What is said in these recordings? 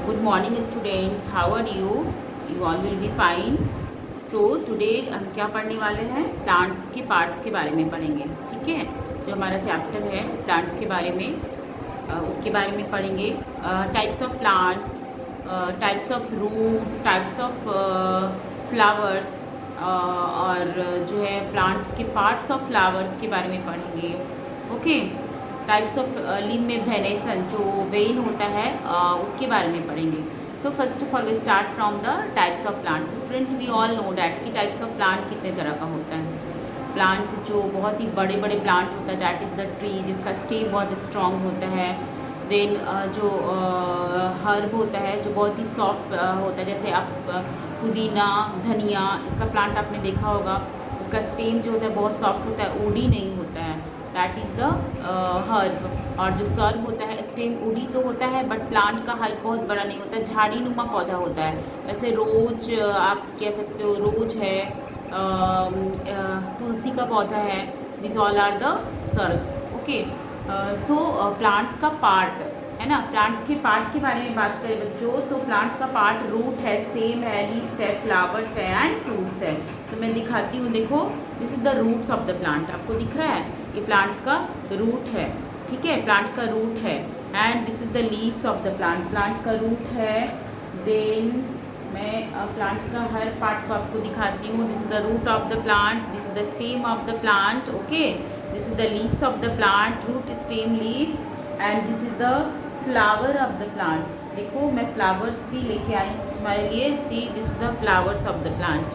Good morning students, how are you? You all will be fine. So today हम क्या पढ़ने वाले हैं? प्लांट्स के पार्ट्स के बारे में पढ़ेंगे, ठीक है। जो हमारा चैप्टर है प्लांट्स के बारे में, उसके बारे में पढ़ेंगे। Types of plants, types of root, types of flowers, और जो है प्लांट्स के पार्ट्स ऑफ फ्लावर्स के बारे में पढ़ेंगे। ओके, टाइप्स ऑफ लीफ में वेनेसन जो वेन होता है उसके बारे में पढ़ेंगे। So first of all we start from the types of plant. तो student we all know that कि टाइप्स ऑफ प्लांट कितने तरह का होता है। प्लांट जो बहुत ही बड़े बड़े प्लांट होता है दैट इज़ द ट्री, जिसका स्टेम बहुत स्ट्रॉन्ग होता है। देन जो हर्ब होता है जो बहुत ही सॉफ्ट होता है, जैसे आप पुदीना, धनिया, इसका प्लांट आपने देखा होगा, उसका स्टेम जो होता है बहुत सॉफ्ट होता है, ऊडी नहीं होता है, दैट इज़ द हर्ब। और जो सर्ब होता है स्टेम ऊडी तो होता है बट प्लांट का हाइट बहुत बड़ा नहीं होता है, झाड़ी नुमा पौधा होता है। वैसे रोज आप कह सकते हो, रोज है, तुलसी का पौधा है, दिस ऑल आर द सर्व्स। ओके, सो प्लांट्स का पार्ट है ना। प्लांट्स के पार्ट के बारे में बात करें बच्चों, तो प्लांट्स का पार्ट रूट है, स्टेम है, लीव्स है, फ्लावर्स है एंड फ्रूट्स है। तो मैं दिखाती हूँ, देखो this is the roots of the plant. आपको दिख रहा है ये प्लांट्स का रूट है, ठीक है, प्लांट का रूट है। And this is the leaves of the plant, plant का रूट है। देन मैं प्लांट का हर पार्ट को आपको दिखाती हूँ। This is the root of the plant, this is the stem of the plant, okay, this is the leaves of the plant, root, stem, leaves, and this is the flower of the plant. देखो मैं flowers भी लेके आई हूँ तुम्हारे लिए। See this is the flowers of the plant,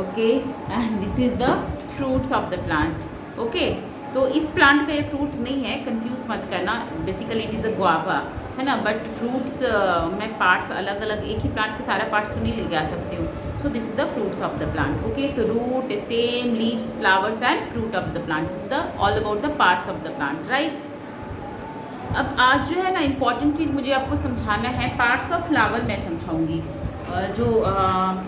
okay, and this is the fruits of the plant. Okay, तो इस प्लांट का ये फ्रूट्स नहीं है, कंफ्यूज मत करना, basically it is a guava, है ना। बट फ्रूट्स मैं पार्ट्स अलग अलग, एक ही प्लांट के सारा पार्ट्स तो नहीं ले जा सकती हूँ। So this is the fruits of the plant, okay. तो root, stem, leaf, flowers and fruit of the plant, this is the all about the parts of the plant, right. अब आज जो है ना इम्पॉर्टेंट चीज़ मुझे आपको समझाना है, पार्ट्स ऑफ फ्लावर मैं समझाऊंगी। जो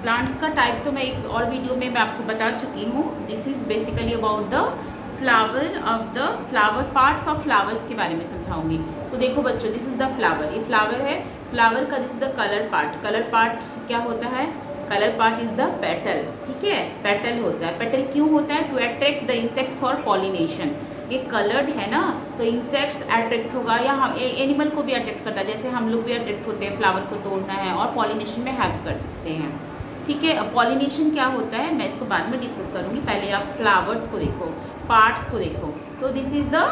प्लांट्स का टाइप तो मैं एक और वीडियो में मैं आपको बता चुकी हूँ। This is basically about the flower of the flower, parts of flowers के बारे में समझाऊंगी। तो देखो बच्चों, दिस इज द फ्लावर, ये फ्लावर है। फ्लावर का this is the colour part. Colour part क्या होता है? Colour part is the petal, ठीक है, पेटल होता है। पेटल क्यों होता है? To attract the insects for pollination. ये कलर्ड है ना, तो इंसेक्ट्स अट्रैक्ट होगा, या हम एनिमल को भी अट्रैक्ट करता है, जैसे हम लोग भी अट्रैक्ट होते हैं, फ्लावर को तोड़ना है और पॉलिनेशन में हेल्प करते हैं, ठीक है। पॉलिनेशन क्या होता है मैं इसको बाद में डिस्कस करूँगी, पहले आप फ्लावर्स को देखो, पार्ट्स को देखो। तो this is the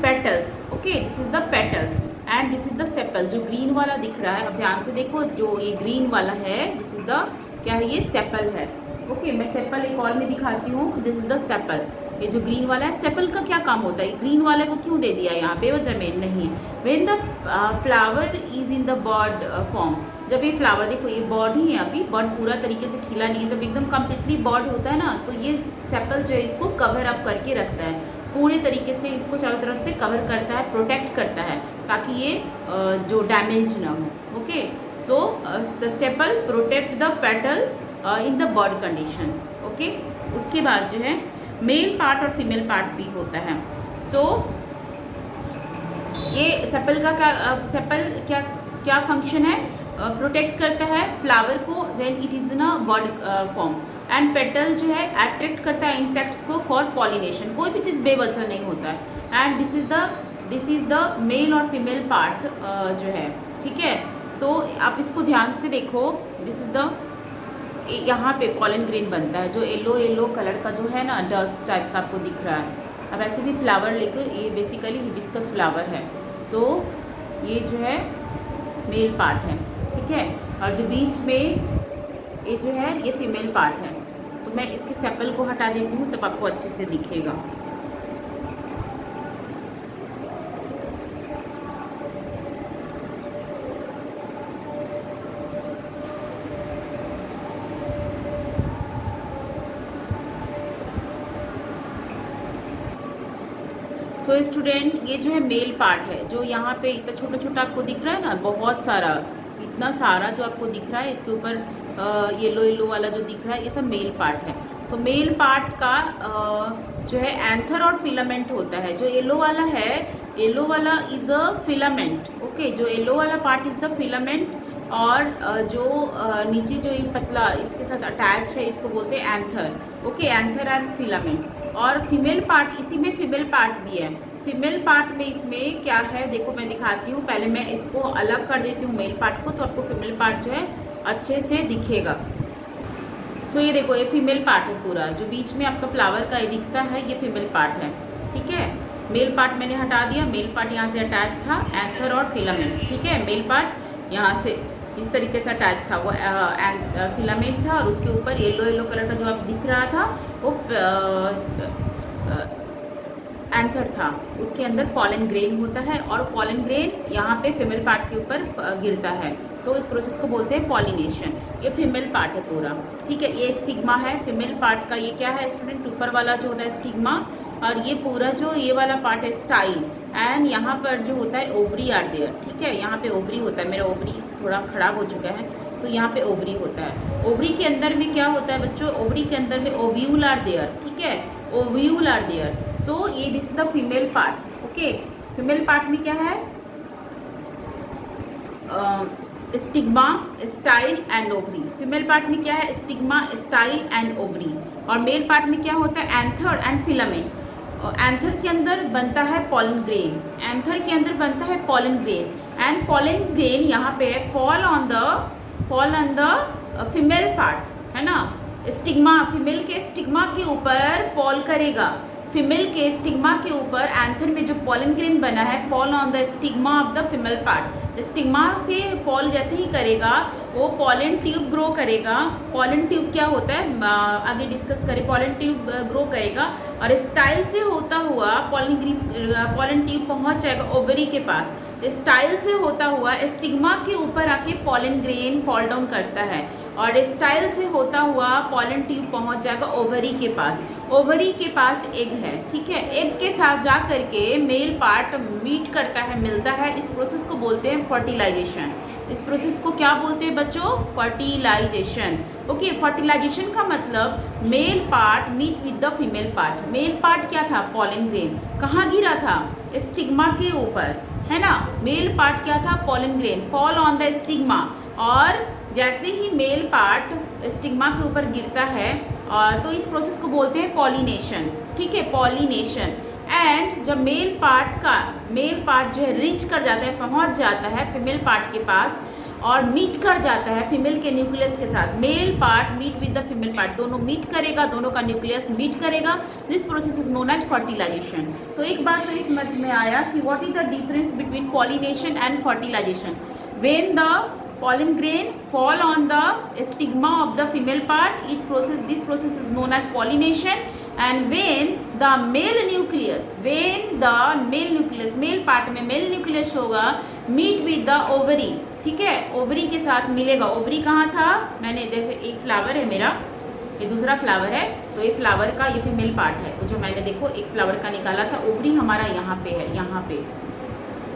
petals, okay, this is the petals and this is the sepal. जो ग्रीन वाला दिख रहा है, अब ध्यान से देखो, जो ये ग्रीन वाला है दिस इज द क्या है? ये सेपल है, ओके। मैं सेपल एक और में दिखाती हूँ, दिस इज द सेपल। ये जो ग्रीन वाला है, सेपल का क्या काम होता है? ग्रीन वाले को क्यों दे दिया यहाँ बेवजह में? नहीं, when the flower is in the bird form, जब ये फ्लावर, देखो ये बर्ड ही है, अभी बर्ड पूरा तरीके से खिला नहीं है, जब एकदम कम्प्लीटली बर्ड होता है ना, तो ये सेपल जो है इसको कवर अप करके रखता है, पूरे तरीके से इसको चारों तरफ से कवर करता है, प्रोटेक्ट करता है, ताकि ये जो डैमेज ना हो, okay. So the sepal protect the petal in the bird condition, okay. उसके बाद जो है मेल पार्ट और फीमेल पार्ट भी होता है। सो ये सेपल का क्या, सेपल क्या क्या फंक्शन है? प्रोटेक्ट करता है फ्लावर को when it is in a bird form, and petal जो है अट्रैक्ट करता है इंसेक्ट्स को फॉर पॉलिनेशन। कोई भी चीज़ बेवजह नहीं होता है। And this is the male और फीमेल पार्ट जो है, ठीक है। तो आप इसको ध्यान से देखो, दिस इज़ द, यहाँ पे पॉलन ग्रेन बनता है, जो येलो येलो कलर का जो है ना, डस्ट टाइप का आपको दिख रहा है। अब ऐसे भी फ्लावर लेकर, ये बेसिकली हिबिस्कस फ्लावर है, तो ये जो है मेल पार्ट है, ठीक है। और जो बीच में ये जो है ये फीमेल पार्ट है। तो मैं इसके सेपल को हटा देती हूँ, तब आपको अच्छे से दिखेगा। सो स्टूडेंट, ये जो है मेल पार्ट है, जो यहाँ पे इतना छोटा छोटा आपको दिख रहा है ना, बहुत सारा, इतना सारा जो आपको दिख रहा है, इसके ऊपर येलो येलो वाला जो दिख रहा है, ये सब मेल पार्ट है। तो मेल पार्ट का जो है एंथर और फिलामेंट होता है। जो येलो वाला है येलो वाला इज अ फिलामेंट, ओके। जो येलो वाला पार्ट इज द फिलामेंट, और जो नीचे जो ये पतला इसके साथ अटैच है इसको बोलते हैं anther, okay. Anther and filament. और फीमेल पार्ट, इसी में फीमेल पार्ट भी है। फीमेल पार्ट में इसमें क्या है देखो मैं दिखाती हूँ। पहले मैं इसको अलग कर देती हूँ मेल पार्ट को, तो आपको फीमेल पार्ट जो है अच्छे से दिखेगा। सो ये देखो, ये फीमेल पार्ट है पूरा, जो बीच में आपका फ्लावर का ये दिखता है ये फीमेल पार्ट है, ठीक है। मेल पार्ट मैंने हटा दिया, मेल पार्ट यहाँ से अटैच था, एंथर और फिलामेंट, ठीक है। मेल पार्ट यहाँ से इस तरीके से अटैच था, वो फिलामेंट था, और उसके ऊपर येलो येलो कलर का जो आप दिख रहा था वो एंथर था। उसके अंदर पॉलन ग्रेन होता है, और पॉलन ग्रेन यहाँ पे फीमेल पार्ट के ऊपर गिरता है, तो इस प्रोसेस को बोलते हैं पॉलिनेशन। ये फीमेल पार्ट है पूरा, ठीक है। ये स्टिग्मा है फीमेल पार्ट का। ये क्या है स्टूडेंट, ऊपर वाला जो होता है स्टिग्मा, और ये पूरा जो ये वाला पार्ट है स्टाइल। एंड यहाँ पर जो होता है ओवरी आर देयर, ठीक है। यहाँ पे ओवरी होता है, मेरा ओवरी थोड़ा खराब हो चुका है, तो यहाँ पे ओवरी होता है। ओवरी के अंदर में क्या होता है बच्चों, ओवरी के अंदर में ओव्यूल आर देयर, ठीक है, ओव्यूल आर देयर। सो ये this is the female part, okay. Female part में क्या है, stigma, style and ovary. Female part में क्या है, स्टिग्मा, स्टाइल एंड ओवरी। और मेल पार्ट में क्या होता है, एंथर एंड फिलामेंट। एंथर के अंदर बनता है पॉलन ग्रेन, एंथर के अंदर बनता है pollen grain, and pollen grain यहाँ पे fall on the female part, है ना। स्टिग्मा, फीमेल के स्टिग्मा के ऊपर फॉल करेगा, फीमेल के स्टिग्मा के ऊपर एंथर में जो पॉलन ग्रेन बना है fall on the stigma of the female part. Stigma से फॉल जैसे ही करेगा वो पॉलन ट्यूब ग्रो करेगा। पॉलन ट्यूब क्या होता है आगे डिस्कस करें। पॉलन ट्यूब ग्रो करेगा, और स्टाइल से होता हुआ पॉलन ट्यूब पहुंच जाएगा ओवरी के पास। स्टाइल से होता हुआ स्टिग्मा के ऊपर आके पॉलन ग्रेन फॉल डाउन करता है, और स्टाइल से होता हुआ पॉलन ट्यूब पहुंच जाएगा ओवरी के पास। ओवरी के पास एग है, ठीक है। एग के साथ जा करके मेल पार्ट मीट करता है, मिलता है। इस प्रोसेस को बोलते हैं फर्टिलाइजेशन। इस प्रोसेस को क्या बोलते हैं बच्चों, फर्टिलाइजेशन, ओके। फर्टिलाइजेशन का मतलब male part meet with the female part. Male part क्या था, पॉलन ग्रेन, कहाँ गिरा था, स्टिग्मा के ऊपर, है ना। मेल पार्ट क्या था, pollen grain, fall on the stigma. और जैसे ही मेल पार्ट स्टिग्मा के ऊपर गिरता है तो इस प्रोसेस को बोलते हैं पॉलिनेशन, ठीक है, पॉलिनेशन। एंड जब मेल पार्ट जो है रीच कर जाता है, पहुंच जाता है फीमेल पार्ट के पास, और मीट कर जाता है फीमेल के न्यूक्लियस के साथ। Male part meet with the female part, दोनों मीट करेगा, दोनों का न्यूक्लियस मीट करेगा। This process is known as fertilisation. तो एक बात तो इस समझ में आया कि what is the difference between pollination and fertilisation. When the pollen grain fall on the stigma of the female part, this process is known as pollination. And when the male nucleus, male part में male nucleus होगा, meet with the ovary, ठीक है, ovary के साथ मिलेगा। Ovary कहाँ था, मैंने जैसे एक फ्लावर है मेरा, ये दूसरा फ्लावर है, तो ये फ्लावर का ये फीमेल पार्ट है, तो जो मैंने देखो एक फ्लावर का निकाला था, ओवरी हमारा यहाँ पे है, यहाँ पे,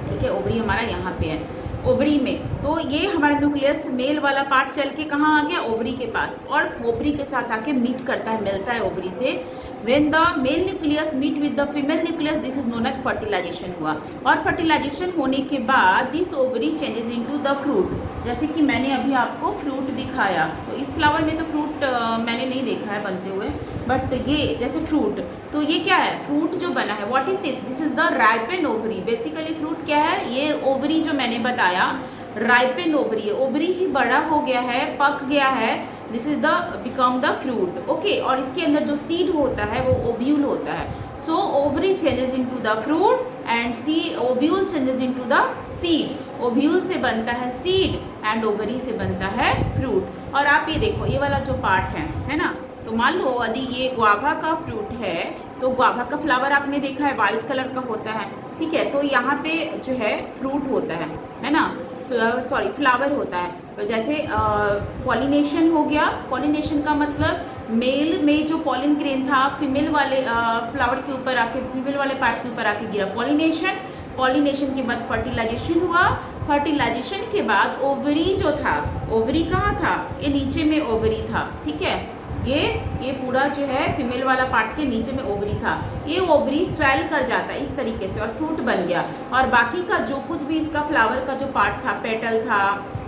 ठीक है, ओवरी हमारा यहाँ पे है, ओवरी में। तो ये हमारा न्यूक्लियस मेल वाला पार्ट चल के कहाँ आ गया, ओवरी के पास, और ओवरी के साथ आके मीट करता है, मिलता है ओवरी से। When the male nucleus meet with the female nucleus, this is known as fertilisation हुआ। और फर्टिलाइजेशन होने के बाद this ovary changes into the fruit, जैसे कि मैंने अभी आपको फ्रूट दिखाया। तो इस फ्लावर में तो फ्रूट मैंने नहीं देखा है बनते हुए, बट ये जैसे फ्रूट, तो ये क्या है, फ्रूट जो बना है, what is this is the ripen ovary. Basically fruit क्या है, ये ओवरी जो मैंने बताया राइपेन ओवरी है, ओवरी ही बड़ा हो गया है, पक गया है, this is the become the fruit, okay. और इसके अंदर जो सीड होता है वो ओव्यूल होता है। So ovary changes into the fruit and ovule changes into the seed. Ovule से बनता है सीड एंड ओवरी से बनता है फ्रूट। और आप ये देखो, ये वाला जो पार्ट है ना, तो मान लो यदि ये गुआवा का फ्रूट है, तो गुआवा का फ्लावर आपने देखा है वाइट कलर का होता है, ठीक है। तो यहाँ पे जो है फ्रूट होता है ना, सॉरी फ्लावर होता है। तो जैसे पॉलिनेशन हो गया, पॉलिनेशन का मतलब मेल में जो पॉलिन ग्रेन था फीमेल वाले फ्लावर के ऊपर आके, फीमेल वाले पार्ट के ऊपर आके गिरा, पॉलिनेशन। पॉलिनेशन के बाद फर्टिलाइजेशन हुआ, फर्टिलाइजेशन के बाद ओवरी जो था, ओवरी कहाँ था, ये नीचे में ओवरी था, ठीक है, ये पूरा जो है फीमेल वाला पार्ट के नीचे में ओवरी था, ये ओवरी स्वेल कर जाता है इस तरीके से और फ्रूट बन गया। और बाकी का जो कुछ भी इसका फ्लावर का जो पार्ट था, पेटल था,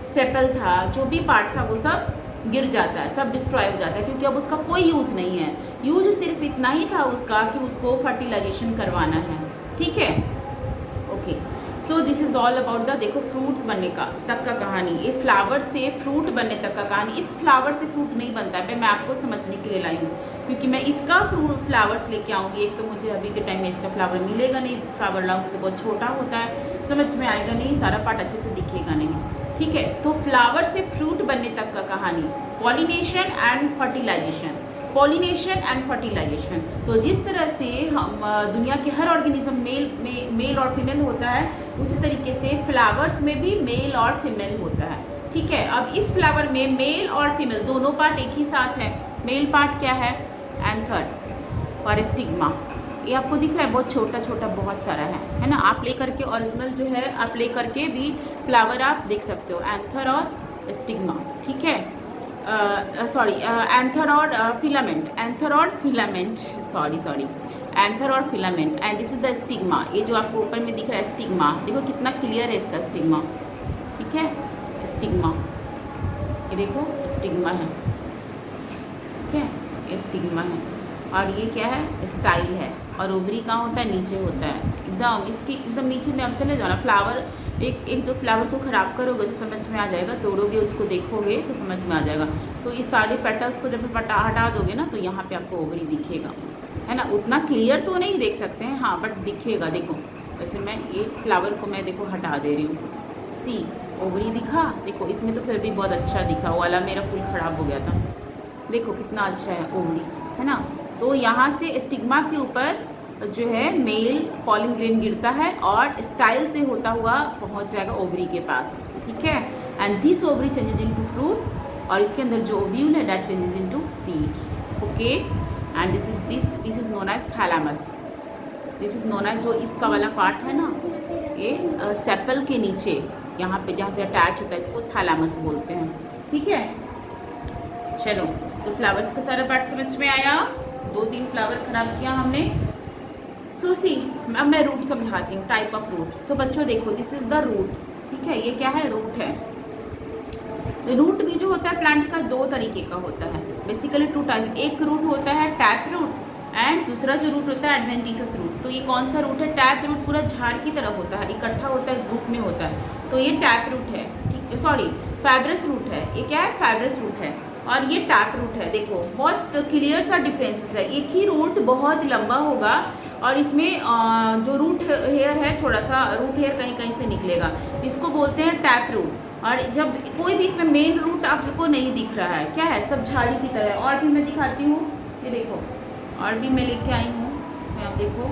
सेपल था, जो भी पार्ट था वो सब गिर जाता है, सब डिस्ट्रॉय हो जाता है, क्योंकि अब उसका कोई यूज़ नहीं है। यूज सिर्फ इतना ही था उसका कि उसको फर्टिलाइजेशन करवाना है। ठीक है, okay. So this is all about the, देखो, फ्रूट्स बनने का तक का कहानी, ये फ्लावर से फ्रूट बनने तक का कहानी। इस फ्लावर से फ्रूट नहीं बनता है, मैं आपको समझने के लिए लाई हूँ, क्योंकि मैं इसका फ्लावर्स लेके आऊँगी। एक तो मुझे अभी के टाइम में इसका फ्लावर मिलेगा नहीं, फ्लावर लाऊँगी तो बहुत छोटा होता है, समझ में आएगा नहीं, सारा पार्ट अच्छे से दिखेगा नहीं। ठीक है, तो फ्लावर से फ्रूट बनने तक का कहानी, pollination and fertilisation, pollination and fertilisation. तो जिस तरह से हम दुनिया के हर ऑर्गेनिज्म मेल और फीमेल होता है, उसी तरीके से फ्लावर्स में भी मेल और फीमेल होता है। ठीक है, अब इस फ्लावर में मेल और फीमेल दोनों पार्ट एक ही साथ है। मेल पार्ट क्या है? एंथर और स्टिग्मा। ये आपको दिख रहा है, बहुत छोटा छोटा बहुत सारा है ना। आप ले करके ओरिजिनल जो है आप ले करके भी फ्लावर आप देख सकते हो, एंथर और स्टिग्मा। ठीक है, सॉरी, एंथर और फिलामेंट, एंथर और फिलामेंट, सॉरी, एंथर और filament, and this is the stigma. ये जो आपको ऊपर में दिख रहा है स्टिग्मा, देखो कितना क्लियर है इसका स्टिग्मा। ठीक है, स्टिग्मा, ये देखो स्टिग्मा है। ठीक है, ये स्टिग्मा है, और ये क्या है? स्टाइल है। और ओवरी कहाँ होता है? नीचे होता है, एकदम इसके एकदम नीचे में। आप चले जाओ ना, फ्लावर एक दो फ्लावर को ख़राब करोगे तो समझ में आ जाएगा, तोड़ोगे उसको देखोगे तो समझ में आ जाएगा। तो इस सारे पेटल्स को जब हटा दोगे ना, तो यहाँ पे आपको ओवरी दिखेगा, है ना। उतना क्लियर तो नहीं देख सकते हैं, हाँ, बट दिखेगा। देखो, वैसे मैं ये फ्लावर को मैं देखो हटा दे रही हूँ, सी ओवरी दिखा। देखो इसमें तो फिर भी बहुत अच्छा दिखा, वो वाला मेरा फूल ख़राब हो गया था। देखो कितना अच्छा है ओवरी, है ना। तो यहाँ से स्टिग्मा के ऊपर जो है मेल पॉलिन ग्रेन गिरता है और स्टाइल से होता हुआ पहुँच जाएगा ओवरी के पास। ठीक है, and this ovary changes into fruit, और इसके अंदर जो ओव्यूल है that changes into seeds. Okay, and this is known as thalamus. This is known as, जो इसका वाला पार्ट है ना, ये सेपल के नीचे यहाँ पे जहाँ से अटैच होता है, इसको थैलामस बोलते हैं। ठीक है, चलो, तो फ्लावर्स का सारा पार्ट समझ में आया। 2-3 फ्लावर खराब किया हमने। सो सी, अब मैं रूट समझाती हूँ, टाइप ऑफ रूट। तो बच्चों देखो, दिस इज द रूट। ठीक है, ये क्या है? रूट है। रूट भी जो होता है प्लांट का 2 तरीके का होता है, बेसिकली 2 टाइप। एक रूट होता है टैप रूट, एंड दूसरा जो रूट होता है एडवेंटिशियस रूट। तो ये कौन सा रूट है? टैप रूट पूरा झाड़ की तरह होता है, इकट्ठा होता है, ग्रुप में होता है, तो ये टैप रूट है। ठीक है, सॉरी, फाइब्रस रूट है। ये क्या है? फाइब्रस रूट है, और ये टैप रूट है। देखो बहुत क्लियर सा डिफरेंसेस है। एक ही रूट बहुत लंबा होगा, और इसमें जो रूट हेयर है, थोड़ा सा रूट हेयर कहीं कहीं से निकलेगा, इसको बोलते हैं टैप रूट। और जब कोई भी इसमें मेन रूट आपको नहीं दिख रहा है, क्या है? सब झाड़ी की तरह है। और भी मैं दिखाती हूँ, ये देखो, और भी मैं लेके आई हूँ, इसमें आप देखो,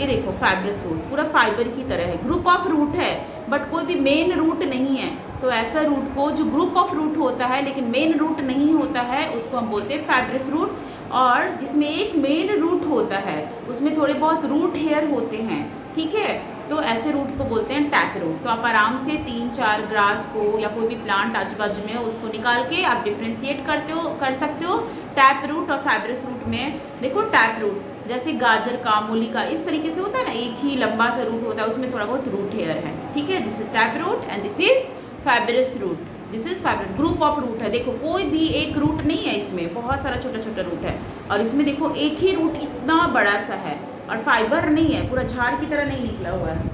ये देखो फाइब्रस रूट, पूरा फाइबर की तरह है। ग्रुप ऑफ रूट है, बट कोई भी मेन रूट नहीं है। तो ऐसा रूट को, जो ग्रुप ऑफ रूट होता है लेकिन मेन रूट नहीं होता है, उसको हम बोलते हैं फाइब्रस रूट। और जिसमें एक मेन रूट होता है, उसमें थोड़े बहुत रूट हेयर होते हैं। ठीक है, तो ऐसे रूट को बोलते हैं टैप रूट। तो आप आराम से 3-4 ग्रास को या कोई भी प्लांट आजू बाजू में हो, उसको निकाल के आप डिफ्रेंशिएट कर सकते हो टैप रूट और फाइब्रस रूट में। देखो टैप रूट जैसे गाजर का, मूली का, इस तरीके से होता है ना, एक ही लंबा सा रूट होता है, उसमें थोड़ा बहुत रूट हेयर है। ठीक है, this is tap root and this is fibrous root. This is fibre, group of root है। देखो कोई भी एक रूट नहीं है, इसमें बहुत सारा छोटा छोटा रूट है, और इसमें देखो एक ही रूट इतना बड़ा सा है, और फाइबर नहीं है, पूरा झाड़ की तरह नहीं निकला हुआ है।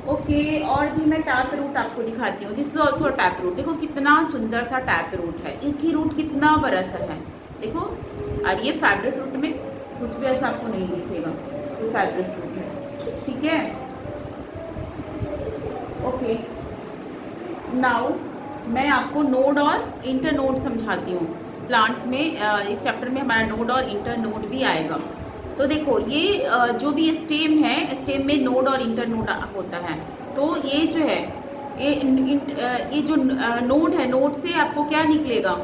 ओके, और भी मैं टैप रूट आपको दिखाती हूँ। This is also tap root. देखो कितना सुंदर सा टैप रूट है, एक ही रूट कितना बड़ा सा है, देखो। और ये फाइब्रस रूट में कुछ भी ऐसा आपको नहीं दिखेगा, तो फाइब्रस रूट है। ठीक है, ओके। नाउ मैं आपको नोड और इंटर नोड समझाती हूँ। प्लांट्स में इस चैप्टर में हमारा नोड और इंटर नोड भी आएगा। तो देखो ये जो भी स्टेम है, स्टेम में नोड और इंटर नोड होता है। तो ये जो है, ये जो नोड है, नोड से आपको क्या निकलेगा?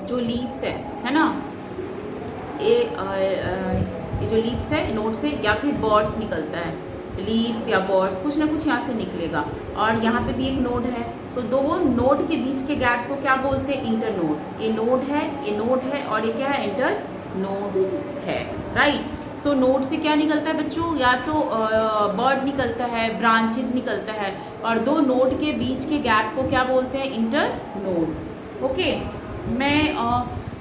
जो लीव्स है ना, ये जो लीव्स है, नोड से, या फिर बॉड्स निकलता है, लीव्स या बॉड्स, कुछ ना कुछ यहाँ से निकलेगा। और यहाँ पे भी एक नोड है, तो दो नोड के बीच के गैप को क्या बोलते हैं? इंटरनोड। ये नोड है, ये नोड है, और ये क्या है? इंटर नोड है, राइट। सो नोड से क्या निकलता है बच्चों? या तो बर्ड निकलता है, ब्रांचेस निकलता है, और दो नोड के बीच के गैप को क्या बोलते हैं? Inter node. ओके, मैं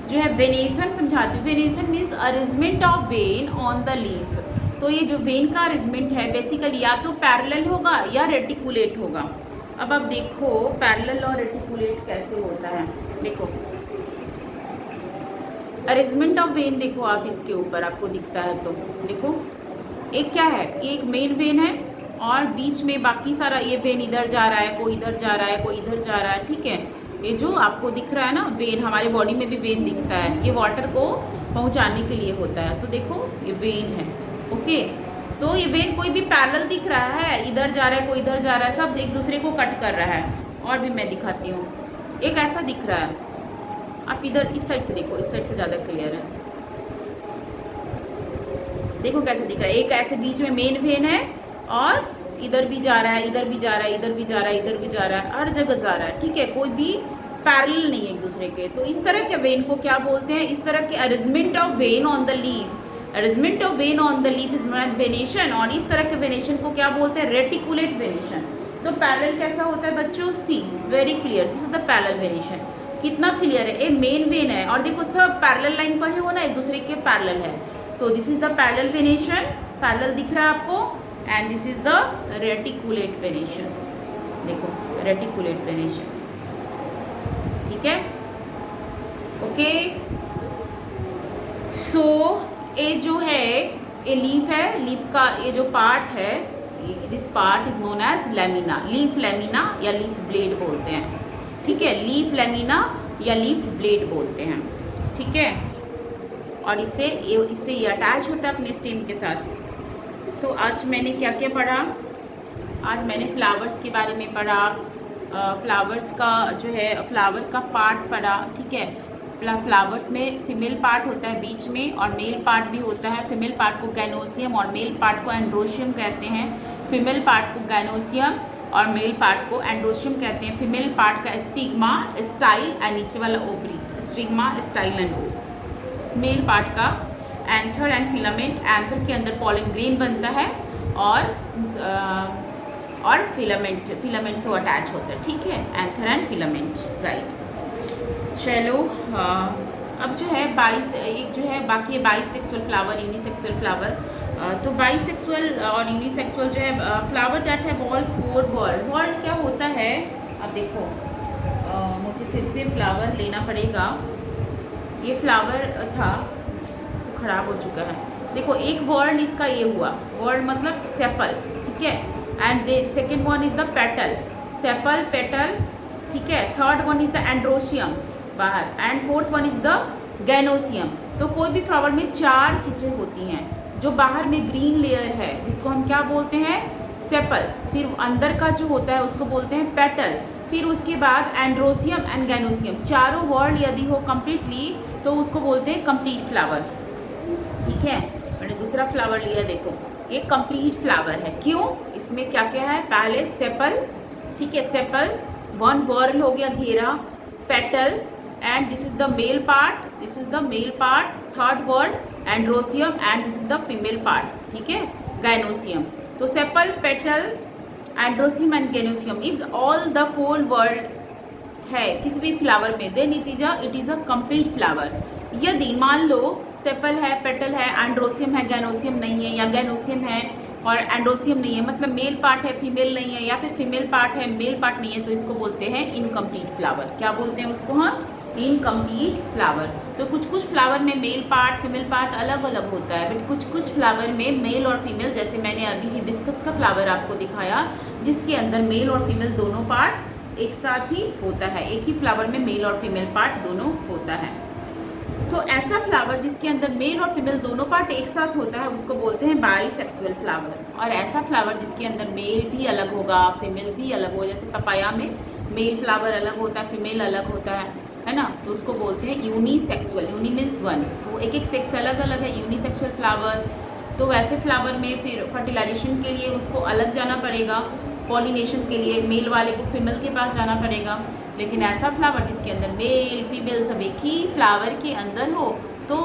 जो है वेनेशन समझाती हूँ। Venation means arrangement of vein on the leaf. तो ये जो वेन का अरेंजमेंट है बेसिकली या तो पैरेलल होगा या रेटिकुलेट होगा। अब आप देखो पैरेलल और रेटिकुलेट कैसे होता है। देखो अरेंजमेंट ऑफ वेन, देखो आप इसके ऊपर आपको दिखता है तो देखो, एक क्या है? ये एक मेन वेन है और बीच में बाकी सारा ये वेन इधर जा रहा है, कोई इधर जा रहा है, कोई इधर जा रहा है, ठीक है। ये जो आपको दिख रहा है ना वेन, हमारे बॉडी में भी वेन दिखता है, ये वाटर को पहुंचाने के लिए होता है। तो देखो ये वेन है, ओके। सो ये वेन कोई भी पैरेलल दिख रहा है, इधर जा रहा है, कोई इधर जा रहा है, सब एक दूसरे को कट कर रहा है। और भी मैं दिखाती हूँ, एक ऐसा दिख रहा है, आप इधर इस साइड से देखो, इस साइड से ज़्यादा क्लियर है। देखो कैसे दिख रहा है, एक ऐसे बीच में मेन वेन है और इधर भी जा रहा है, इधर भी जा रहा है, इधर भी जा रहा है, इधर भी जा रहा है, हर जगह जा रहा है, ठीक है। कोई भी पैरेलल नहीं है एक दूसरे के। तो इस तरह के वेन को क्या बोलते हैं? इस तरह के arrangement of vein on the leaf. Arrangement of vein on the leaf is known as venation. और इस तरह के वेनेशन को क्या बोलते हैं? Reticulate venation. तो पैरेलल कैसा होता है बच्चों? See very clear, this is the parallel venation. कितना क्लियर है? ये मेन वेन है और देखो सब पैरेलल लाइन पर है, वो ना एक दूसरे के पैरेलल है। तो this is the parallel venation, parallel दिख रहा है आपको, and this is the reticulate venation. देखो रेटिकुलेट वेनेशन, ठीक है, ओके। सो ये जो है ये लीफ है, लीफ का ये जो पार्ट है, this part is known as lamina. Leaf lamina या लीफ ब्लेड बोलते हैं, ठीक है। लीफ लेमिना या लीफ ब्लेड बोलते हैं, ठीक है। और इससे ये अटैच होता है अपने स्टेम के साथ। तो आज मैंने क्या क्या पढ़ा? आज मैंने फ्लावर्स के बारे में पढ़ा, फ्लावर्स का जो है फ्लावर का पार्ट पढ़ा, ठीक है। फ्लावर्स में फीमेल पार्ट होता है बीच में और मेल पार्ट भी होता है। फीमेल पार्ट को गैनोसियम और मेल पार्ट को एंड्रोशियम कहते हैं। फीमेल पार्ट को गैनोसियम और मेल पार्ट को एंड्रोशियम कहते हैं। फीमेल पार्ट का स्टिग्मा, स्टाइल एंड नीचे वाला ovary, stigma, style and ovary. Male part का एंथर एंड फिलामेंट। एंथर के अंदर पॉलन ग्रेन बनता है और फिलामेंट से वो अटैच होता है, ठीक है। Anther and filament, right. चलो अब जो है एक जो है बाकी है बाइसेक्सुअल फ्लावर, यूनिसेक्सुअल फ्लावर। तो बाइसेक्सुअल और यूनिसेक्सुअल जो है फ्लावर दैट है बॉल फोर बॉल। बॉल क्या होता है? अब देखो मुझे फिर से फ्लावर लेना पड़ेगा। ये फ्लावर था तो ख़राब हो चुका है। देखो एक वर्ड इसका ये हुआ, वर्ड मतलब सेपल, ठीक है। And second one is the petal, sepal petal, ठीक है। Third one is the androecium बाहर, and fourth one is the gynoecium. तो कोई भी फ्लावर में चार चीज़ें होती हैं। जो बाहर में ग्रीन लेयर है जिसको हम क्या बोलते हैं? सेपल। फिर अंदर का जो होता है उसको बोलते हैं पेटल। फिर उसके बाद एंड्रोसियम एंड गैनोसियम। चारों वर्ड यदि हो कम्प्लीटली तो उसको बोलते हैं कंप्लीट फ्लावर, ठीक है। मैंने दूसरा फ्लावर लिया, देखो ये कंप्लीट फ्लावर है। क्यों? इसमें क्या क्या है? पहले सेपल, ठीक है, सेपल, वन वर्ल हो गया घेरा, petal, and this is the male part, this is the male part, third whorl androecium, and this is the female part, ठीक है, गैनोसियम। तो sepal, petal, androecium and gynoecium, if all the four whorl है किसी भी flower में, then it is a complete flower. यदि मान लो सेपल है, पेटल है, एंड्रोसियम है, गैनोसियम नहीं है, या गैनोसियम है और एंड्रोसियम नहीं है, मतलब मेल पार्ट है फीमेल नहीं है, या फिर फीमेल पार्ट है मेल पार्ट नहीं है, तो इसको बोलते हैं इनकम्प्लीट फ्लावर। क्या बोलते हैं उसको हम? Incomplete flower. तो कुछ कुछ फ्लावर में मेल पार्ट फीमेल पार्ट अलग अलग होता है, बट कुछ कुछ फ्लावर में मेल और फीमेल, जैसे मैंने अभी हिबिस्कस का फ्लावर आपको दिखाया जिसके अंदर मेल और फीमेल दोनों पार्ट एक साथ ही होता है। एक ही फ्लावर में मेल और फीमेल पार्ट दोनों होता है। तो ऐसा फ्लावर जिसके अंदर मेल और फीमेल दोनों पार्ट एक साथ होता है उसको बोलते हैं बाइसेक्सुअल फ्लावर। और ऐसा फ्लावर जिसके अंदर मेल भी अलग होगा फीमेल भी अलग होगा, जैसे पपाया में मेल फ्लावर अलग होता है फीमेल अलग होता है ना, तो उसको बोलते हैं यूनिसेक्सुअल। यूनि मीन्स वन, तो एक एक सेक्स अलग अलग है, यूनिसेक्सुअल फ्लावर। तो वैसे फ्लावर में फिर फर्टिलाइजेशन के लिए उसको अलग जाना पड़ेगा, पॉलिनेशन के लिए मेल वाले को फीमेल के पास जाना पड़ेगा। लेकिन ऐसा फ्लावर जिसके अंदर मेल फीमेल सब एक ही फ्लावर के अंदर हो, तो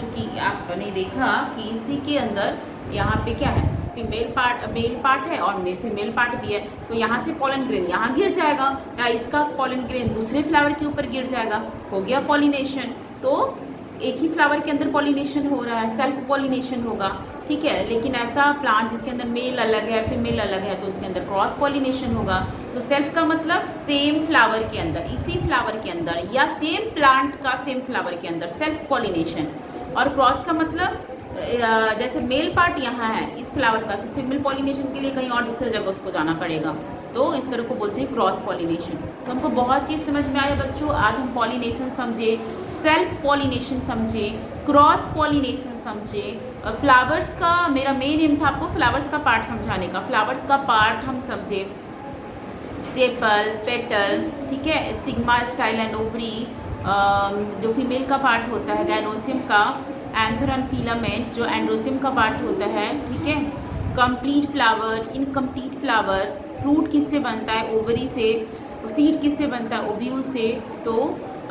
चूँकि आपने देखा कि इसी के अंदर यहाँ पे क्या है, फीमेल पार्ट मेल पार्ट है और फीमेल पार्ट भी है, तो यहाँ से पॉलन ग्रेन यहाँ गिर जाएगा या इसका पॉलन ग्रेन दूसरे फ्लावर के ऊपर गिर जाएगा, हो गया पॉलिनेशन। तो एक ही फ्लावर के अंदर पॉलिनेशन हो रहा है, सेल्फ पॉलिनेशन होगा, ठीक है। लेकिन ऐसा प्लांट जिसके अंदर मेल अलग है फीमेल अलग है, तो उसके अंदर क्रॉस पॉलिनेशन होगा। तो सेल्फ का मतलब सेम फ्लावर के अंदर, इसी फ्लावर के अंदर या सेम प्लांट का सेम फ्लावर के अंदर सेल्फ पॉलिनेशन। और क्रॉस का मतलब जैसे मेल पार्ट यहाँ है इस फ्लावर का, तो फीमेल पॉलिनेशन के लिए कहीं और दूसरी जगह उसको जाना पड़ेगा, तो इस तरह को बोलते हैं क्रॉस पॉलिनेशन। तो हमको बहुत चीज़ समझ में आया बच्चों। आज हम पॉलिनेशन समझे, सेल्फ पॉलिनेशन समझे, क्रॉस पॉलिनेशन समझे। फ्लावर्स का मेरा मेन एम था आपको फ्लावर्स का पार्ट समझाने का। फ्लावर्स का पार्ट हम समझे, सेपल, पेटल, ठीक है, स्टिग्मा, स्टाइल एंड ओवरी, जो फीमेल का पार्ट होता है गाइनोसियम का, एंथर एंड फिलामेंट जो एंड्रोसियम का पार्ट होता है, ठीक है, complete flower, incomplete flower, fruit किससे बनता है, ओवरी से, सीड किससे बनता है, ओव्यूल से। तो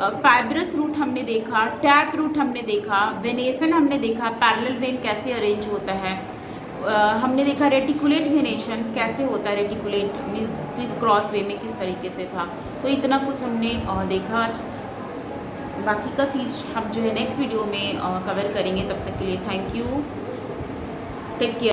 फाइब्रस रूट हमने देखा, टैप रूट हमने देखा, वेनेशन हमने देखा, पैरेलल वेन कैसे अरेंज होता है, हमने देखा रेटिकुलेट वेनेशन कैसे होता है, रेटिकुलेट मीन्स क्रिस क्रॉस वे में किस तरीके से था। तो इतना कुछ हमने देखा आज। बाकी का चीज़ हम जो है नेक्स्ट वीडियो में कवर करेंगे। तब तक के लिए थैंक यू, टेक केयर।